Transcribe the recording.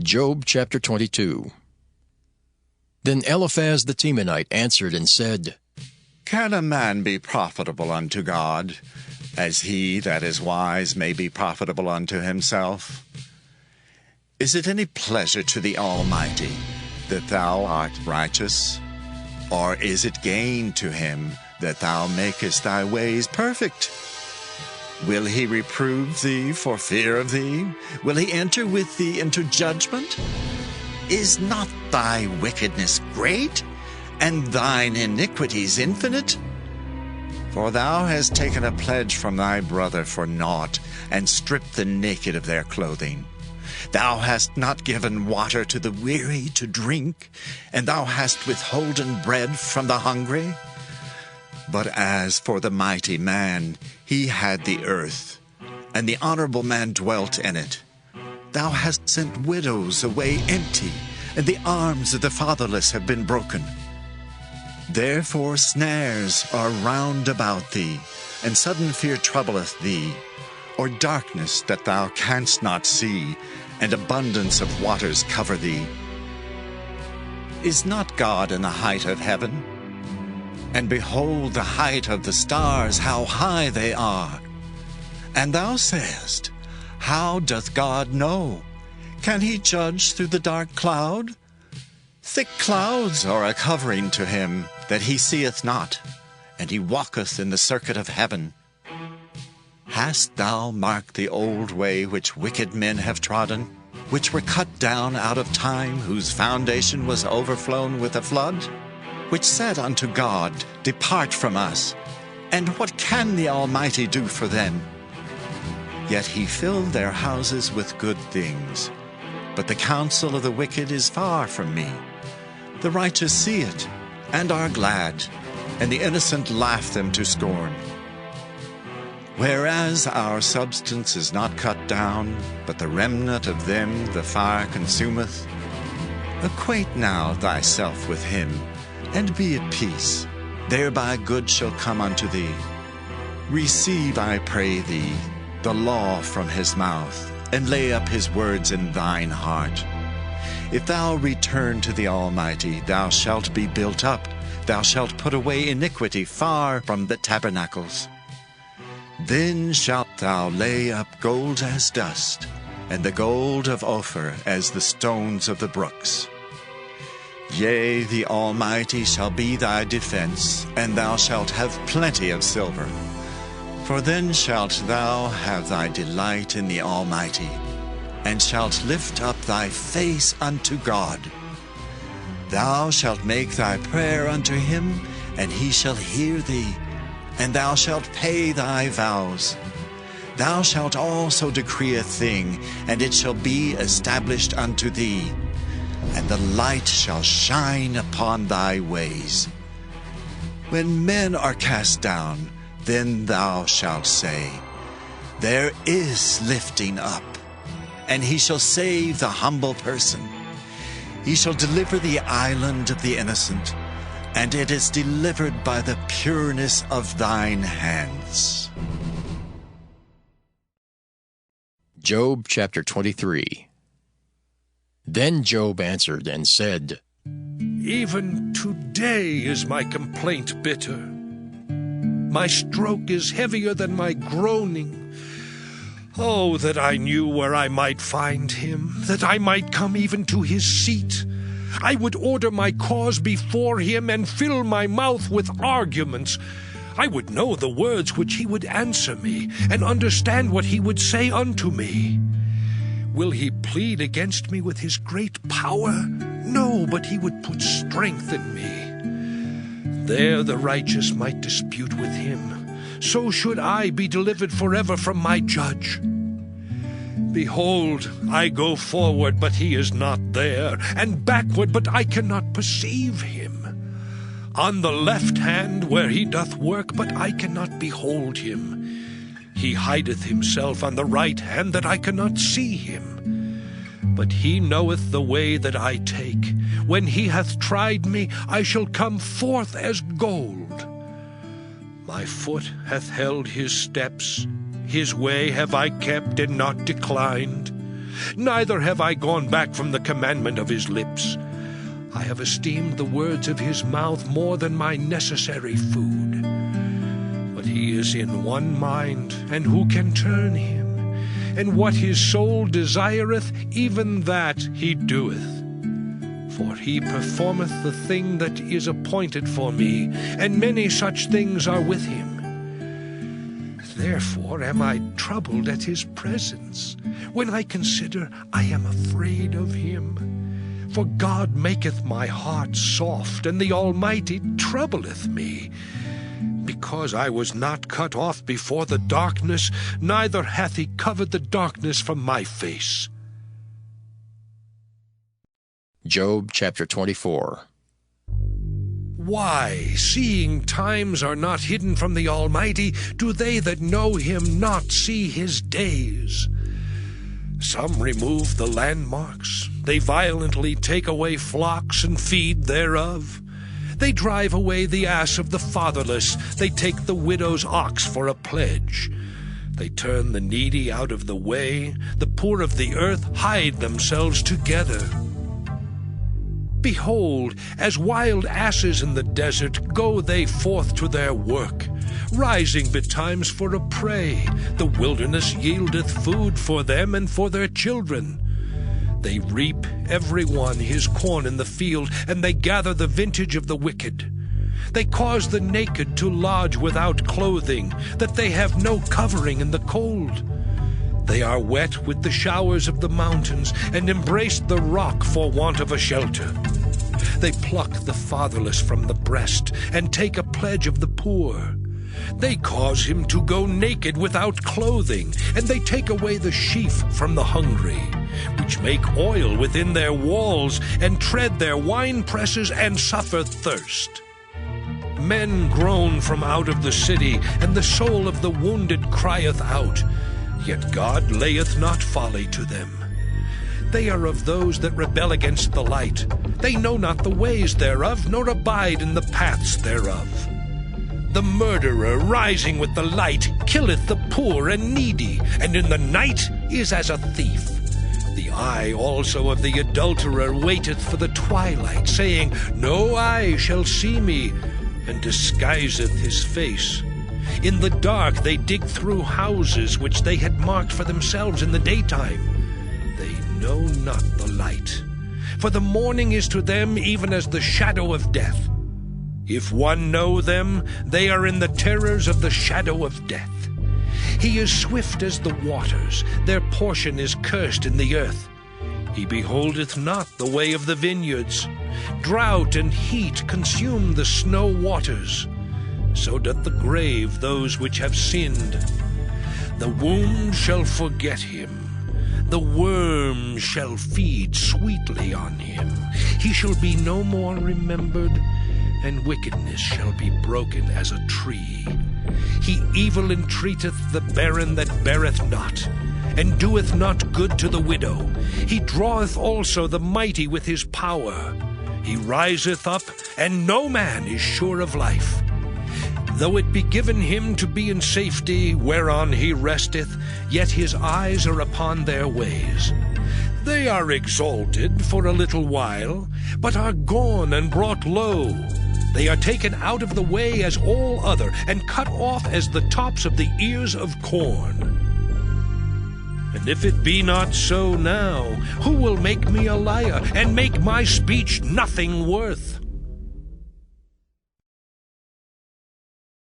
Job chapter 22. Then Eliphaz the Temanite answered and said, Can a man be profitable unto God, as he that is wise may be profitable unto himself? Is it any pleasure to the Almighty that thou art righteous? Or is it gain to him that thou makest thy ways perfect? Will he reprove thee for fear of thee? Will he enter with thee into judgment? Is not thy wickedness great, and thine iniquities infinite? For thou hast taken a pledge from thy brother for naught, and stripped the naked of their clothing. Thou hast not given water to the weary to drink, and thou hast withholden bread from the hungry. But as for the mighty man, he had the earth, and the honorable man dwelt in it. Thou hast sent widows away empty, and the arms of the fatherless have been broken. Therefore snares are round about thee, and sudden fear troubleth thee, or darkness that thou canst not see, and abundance of waters cover thee. Is not God in the height of heaven? And behold the height of the stars, how high they are. And thou sayest, How doth God know? Can he judge through the dark cloud? Thick clouds are a covering to him, that he seeth not, and he walketh in the circuit of heaven. Hast thou marked the old way which wicked men have trodden, which were cut down out of time, whose foundation was overflown with a flood? Which said unto God, Depart from us, and what can the Almighty do for them? Yet he filled their houses with good things. But the counsel of the wicked is far from me. The righteous see it, and are glad, and the innocent laugh them to scorn. Whereas our substance is not cut down, but the remnant of them the fire consumeth, acquaint now thyself with him, and be at peace. Thereby good shall come unto thee. Receive, I pray thee, the law from his mouth, and lay up his words in thine heart. If thou return to the Almighty, thou shalt be built up. Thou shalt put away iniquity far from the tabernacles. Then shalt thou lay up gold as dust, and the gold of Ophir as the stones of the brooks. Yea, the Almighty shall be thy defense, and thou shalt have plenty of silver. For then shalt thou have thy delight in the Almighty, and shalt lift up thy face unto God. Thou shalt make thy prayer unto him, and he shall hear thee, and thou shalt pay thy vows. Thou shalt also decree a thing, and it shall be established unto thee, and the light shall shine upon thy ways. When men are cast down, then thou shalt say, There is lifting up, and he shall save the humble person. He shall deliver the island of the innocent, and it is delivered by the pureness of thine hands. Job chapter 23. Then Job answered and said, Even today is my complaint bitter. My stroke is heavier than my groaning. Oh, that I knew where I might find him, that I might come even to his seat. I would order my cause before him and fill my mouth with arguments. I would know the words which he would answer me, and understand what he would say unto me. Will he plead against me with his great power? No, but he would put strength in me. There the righteous might dispute with him. So should I be delivered forever from my judge. Behold, I go forward, but he is not there, and backward, but I cannot perceive him. On the left hand where he doth work, but I cannot behold him. He hideth himself on the right hand, that I cannot see him. But he knoweth the way that I take. When he hath tried me, I shall come forth as gold. My foot hath held his steps. His way have I kept and not declined. neither have I gone back from the commandment of his lips. I have esteemed the words of his mouth more than my necessary food. But he is in one mind, and who can turn him? And what his soul desireth, even that he doeth. For he performeth the thing that is appointed for me, and many such things are with him. Therefore am I troubled at his presence. When I consider, I am afraid of him. For God maketh my heart soft, and the Almighty troubleth me. Because I was not cut off before the darkness, neither hath he covered the darkness from my face. Job chapter 24. Why, seeing times are not hidden from the Almighty, do they that know him not see his days? Some remove the landmarks. They violently take away flocks and feed thereof. They drive away the ass of the fatherless. They take the widow's ox for a pledge. They turn the needy out of the way. The poor of the earth hide themselves together. Behold, as wild asses in the desert, go they forth to their work, rising betimes for a prey. The wilderness yieldeth food for them and for their children. They reap every one his corn in the field, and they gather the vintage of the wicked. They cause the naked to lodge without clothing, that they have no covering in the cold. They are wet with the showers of the mountains, and embrace the rock for want of a shelter. They pluck the fatherless from the breast, and take a pledge of the poor. They cause him to go naked without clothing, and they take away the sheaf from the hungry, which make oil within their walls, and tread their winepresses, and suffer thirst. Men groan from out of the city, and the soul of the wounded crieth out. Yet God layeth not folly to them. They are of those that rebel against the light. They know not the ways thereof, nor abide in the paths thereof. The murderer, rising with the light, killeth the poor and needy, and in the night is as a thief. The eye also of the adulterer waiteth for the twilight, saying, No eye shall see me, and disguiseth his face. In the dark they dig through houses which they had marked for themselves in the daytime. They know not the light, for the morning is to them even as the shadow of death. If one know them, they are in the terrors of the shadow of death. He is swift as the waters, their portion is cursed in the earth. He beholdeth not the way of the vineyards. Drought and heat consume the snow waters. So doth the grave those which have sinned. The womb shall forget him. The worm shall feed sweetly on him. He shall be no more remembered, and wickedness shall be broken as a tree. He evil entreateth the barren that beareth not, and doeth not good to the widow. He draweth also the mighty with his power. He riseth up, and no man is sure of life. Though it be given him to be in safety, whereon he resteth, yet his eyes are upon their ways. They are exalted for a little while, but are gone and brought low. They are taken out of the way as all other, and cut off as the tops of the ears of corn. And if it be not so now, who will make me a liar, and make my speech nothing worth?